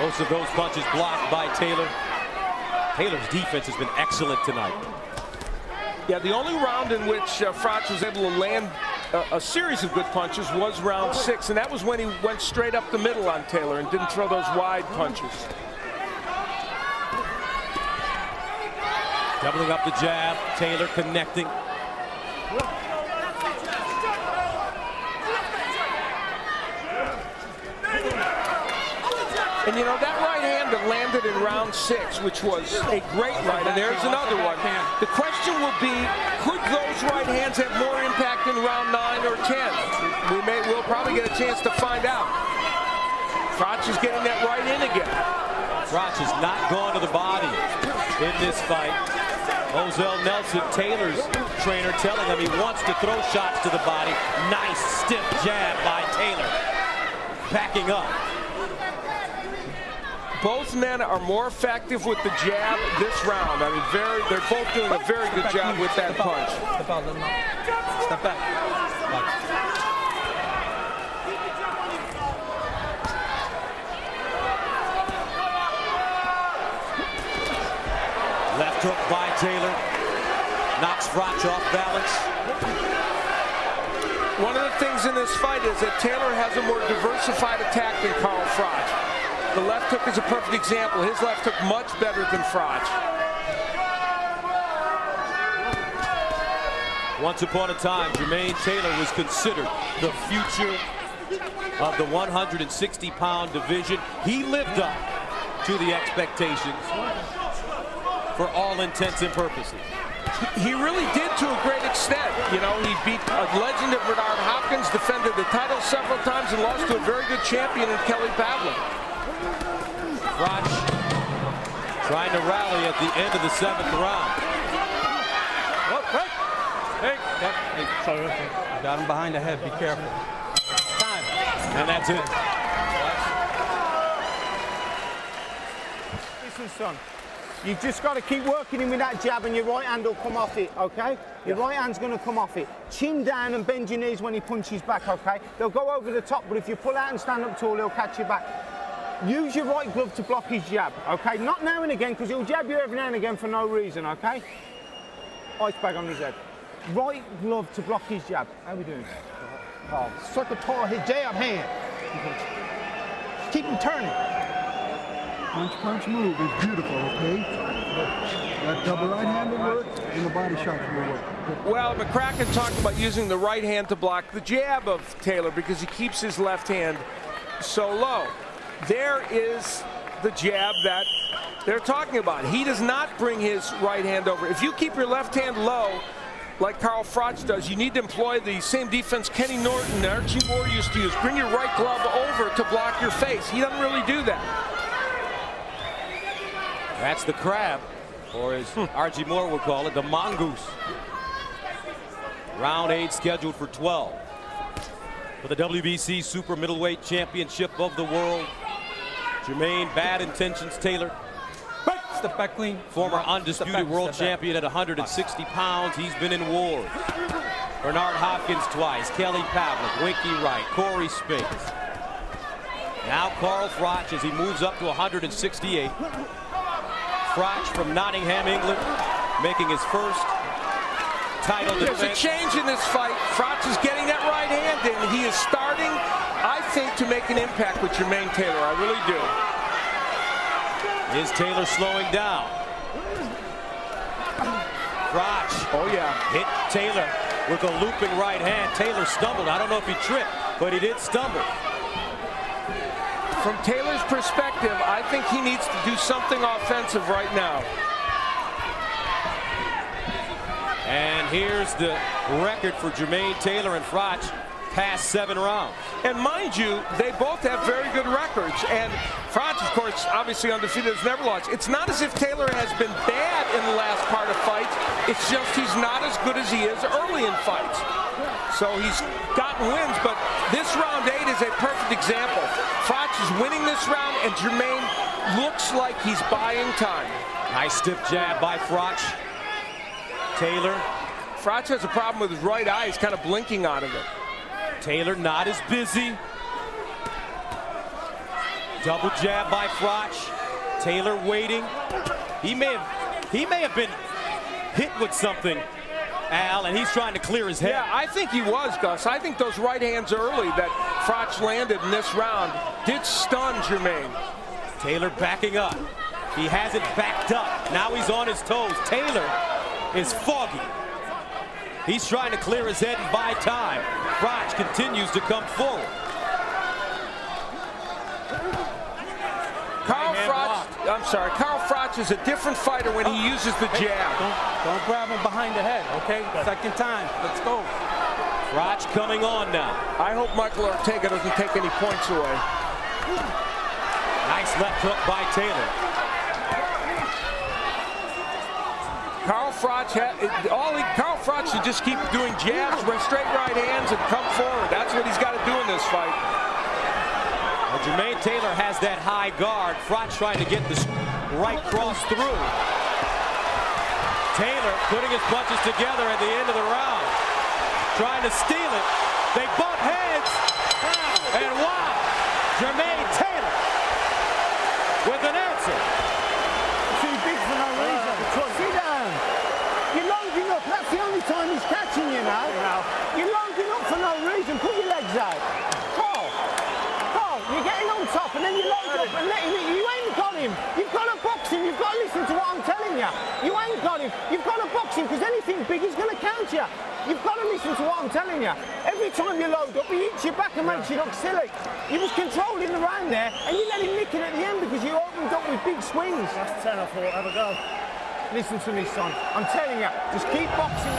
Most of those punches blocked by Taylor. Taylor's defense has been excellent tonight. Yeah, the only round in which Froch was able to land a series of good punches was round 6, and that was when he went straight up the middle on Taylor and didn't throw those wide punches. Doubling up the jab, Taylor connecting. And you know, that right hand that landed in round 6, which was a great right, and there's another one. The question will be, could those right hands have more impact in round 9 or 10? We'll probably get a chance to find out. Froch is getting that right in again. Froch has not gone to the body in this fight. Ozell Nelson, Taylor's trainer, telling him he wants to throw shots to the body. Nice stiff jab by Taylor. Backing up. Both men are more effective with the jab this round. I mean, they're both doing a very good job with that punch. Step out, let him out. Step back. Left hook by Taylor. Knocks Froch off balance. One of the things in this fight is that Taylor has a more diversified attack than Carl Froch. The left hook is a perfect example. His left hook much better than Froch. Once upon a time, Jermaine Taylor was considered the future of the 160-pound division. He lived up to the expectations for all intents and purposes. He really did to a great extent. You know, he beat a legend of Bernard Hopkins, defended the title several times, and lost to a very good champion in Kelly Pavlik. Froch trying to rally at the end of the 7th round. Hey, sorry, got him behind the head. Be careful. Time. And that's it. Listen, son. You've just got to keep working him with that jab, and your right hand will come off it, okay? Your right hand's going to come off it. Chin down and bend your knees when he punches back, okay? They'll go over the top, but if you pull out and stand up tall, he'll catch you back. Use your right glove to block his jab, okay? Not now and again, because he'll jab you every now and again for no reason, okay? Ice bag on his head. Right glove to block his jab. How are we doing? Circle tall, his jab hand. Keep him turning. Punch move is beautiful, okay? That double right hand will work, and the body shot will work. Well, McCracken talked about using the right hand to block the jab of Taylor because he keeps his left hand so low. There is the jab that they're talking about. He does not bring his right hand over. If you keep your left hand low, like Carl Froch does, you need to employ the same defense Kenny Norton and Archie Moore used to use. Bring your right glove over to block your face. He doesn't really do that. That's the crab, or as Archie Moore would call it, the mongoose. Round 8 scheduled for 12. For the WBC Super Middleweight Championship of the World, Jermaine Bad Intentions Taylor. Step back clean. Former undisputed world champion at 160 pounds. He's been in wars. Bernard Hopkins twice, Kelly Pavlik, Winky Wright, Corey Spinks. Now Carl Froch as he moves up to 168. Froch from Nottingham, England, making his first title defense. There's a change in this fight. Froch is getting that right hand in. He is starting, I think, to make an impact with Jermaine Taylor. I really do. Is Taylor slowing down? Froch, oh yeah, hit Taylor with a looping right hand. Taylor stumbled. I don't know if he tripped, but he did stumble. From Taylor's perspective, I think he needs to do something offensive right now. And here's the record for Jermaine Taylor and Froch, past 7 rounds. And mind you, they both have very good records. And Froch, of course, obviously undefeated, has never lost. It's not as if Taylor has been bad in the last part of fights. It's just he's not as good as he is early in fights. So he's gotten wins, but this round 8 is a perfect example. Froch is winning this round, and Jermaine looks like he's buying time. Nice stiff jab by Froch. Taylor. Froch has a problem with his right eye. He's kind of blinking out of it. Taylor not as busy. Double jab by Froch. Taylor waiting. He may have been hit with something, Al, and he's trying to clear his head. Yeah, I think he was, Gus. I think those right hands early that Froch landed in this round did stun Jermaine. Taylor backing up. He hasn't backed up. Now he's on his toes. Taylor is foggy. He's trying to clear his head and buy time. Froch continues to come forward. Carl Froch is a different fighter when he uses the jab. Don't grab him behind the head, okay? Second time. Let's go. Froch coming on now. I hope Michael Ortega doesn't take any points away. Nice left hook by Taylor. Carl Froch should just keep doing jabs, straight right hands, and come forward. That's what he's got to do in this fight. Well, Jermaine Taylor has that high guard. Froch trying to get this right cross through. Taylor putting his punches together at the end of the round. Trying to steal it. They butt heads. And wow, Jermaine Taylor with an answer. Too big for no reason. Sit down. You're loading up. That's the only time he's catching you now. You're loading up for no reason. Put your legs out. You're getting on top and then you load up and letting it. You ain't got him. You've got to box him. You've got to listen to what I'm telling you. You ain't got him. You've got to box him because anything big is going to count you. You've got to listen to what I'm telling you. Every time you load up, he hits your back and makes you look silly. You was controlling the round there and you let him nick it at the end because you opened up with big swings. That's 10 or 4. Have a go. Listen to me, son. I'm telling you, just keep boxing.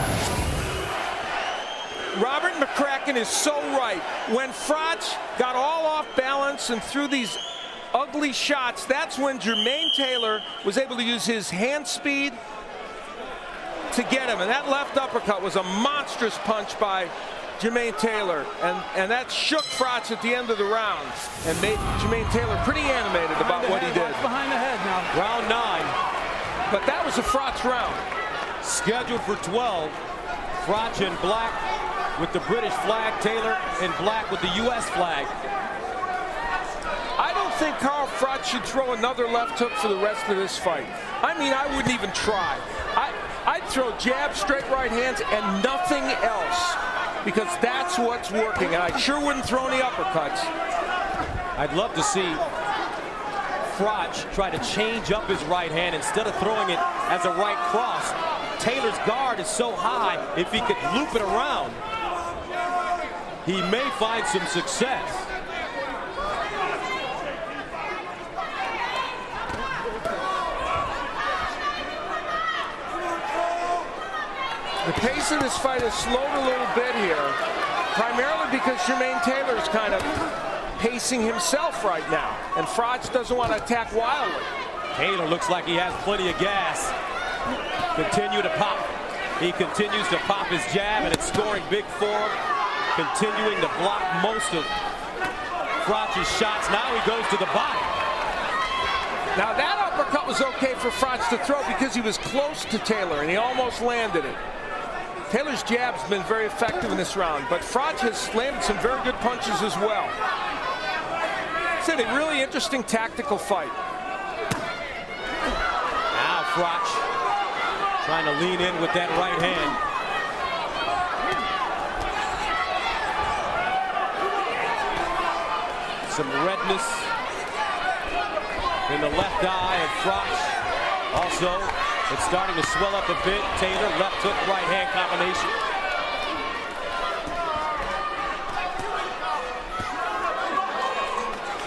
Robert McCracken is so right. When Froch got all off balance and threw these ugly shots, that's when Jermaine Taylor was able to use his hand speed to get him. And that left uppercut was a monstrous punch by Jermaine Taylor. And that shook Froch at the end of the round and made Jermaine Taylor pretty animated about what he did. Watch behind the head now. Round 9. But that was a Froch round. Scheduled for 12. Froch in black with the British flag, Taylor in black with the U.S. flag. I don't think Carl Froch should throw another left hook for the rest of this fight. I mean, I wouldn't even try. I'd throw jabs, straight right hands, and nothing else, because that's what's working, and I sure wouldn't throw any uppercuts. I'd love to see Froch try to change up his right hand instead of throwing it as a right cross. Taylor's guard is so high, if he could loop it around, he may find some success. The pace of this fight has slowed a little bit here, primarily because Jermaine Taylor is kind of pacing himself right now, and Froch doesn't want to attack wildly. Taylor looks like he has plenty of gas. Continue to pop. He continues to pop his jab, and it's scoring big for him. Continuing to block most of Froch's shots. Now he goes to the body. Now that uppercut was okay for Froch to throw because he was close to Taylor, and he almost landed it. Taylor's jab's been very effective in this round, but Froch has landed some very good punches as well. It's a really interesting tactical fight. Now Froch trying to lean in with that right hand. Some redness in the left eye of Froch. Also, it's starting to swell up a bit. Taylor, left hook, right hand combination.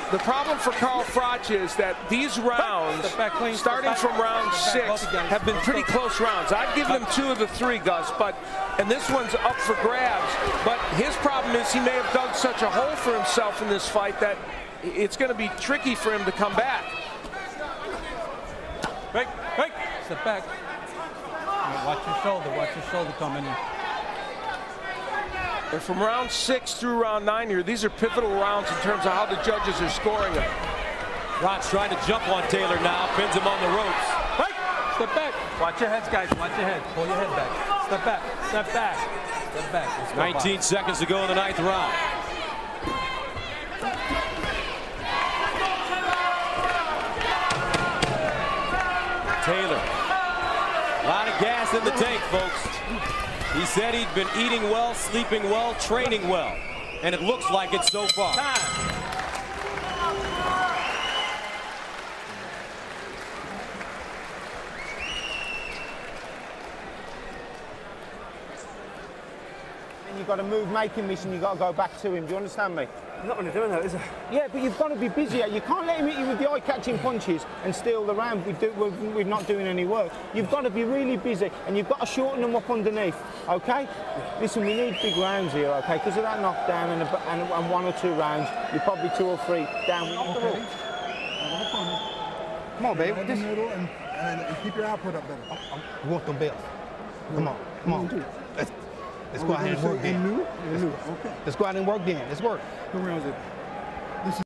The problem for Carl Froch is that these rounds, starting from round 6, have been pretty close rounds. I've given him 2 of the 3, Gus, and this one's up for grabs. But his problem is he may have dug such a hole for himself in this fight that it's going to be tricky for him to come back. Break. Step back. Watch your shoulder coming in. And from round 6 through round 9 here, these are pivotal rounds in terms of how the judges are scoring them. Froch trying to jump on Taylor now, pins him on the ropes. Break. Step back. Watch your heads, guys. Watch your head. Pull your head back. Step back. Step back. Step back. 19 seconds to go in the 9th round. Taylor. A lot of gas in the tank, folks. He said he'd been eating well, sleeping well, training well. And it looks like it so far. Time. You've got to move making this and you've got to go back to him. Do you understand me? I'm not going to do that, is it? Yeah, but you've got to be busier. You can't let him hit you with the eye-catching punches and steal the round. We're not doing any work. You've got to be really busy and you've got to shorten them up underneath, OK? Listen, we need big rounds here, OK? Because of that knockdown and 1 or 2 rounds, you're probably 2 or 3 down. Okay. Come on, babe. Right in the middle and keep your output up better. You want them bells. Come on, come on. Let's go out and work then. Okay. Let's go out and work then. Let's work. Who rounds it?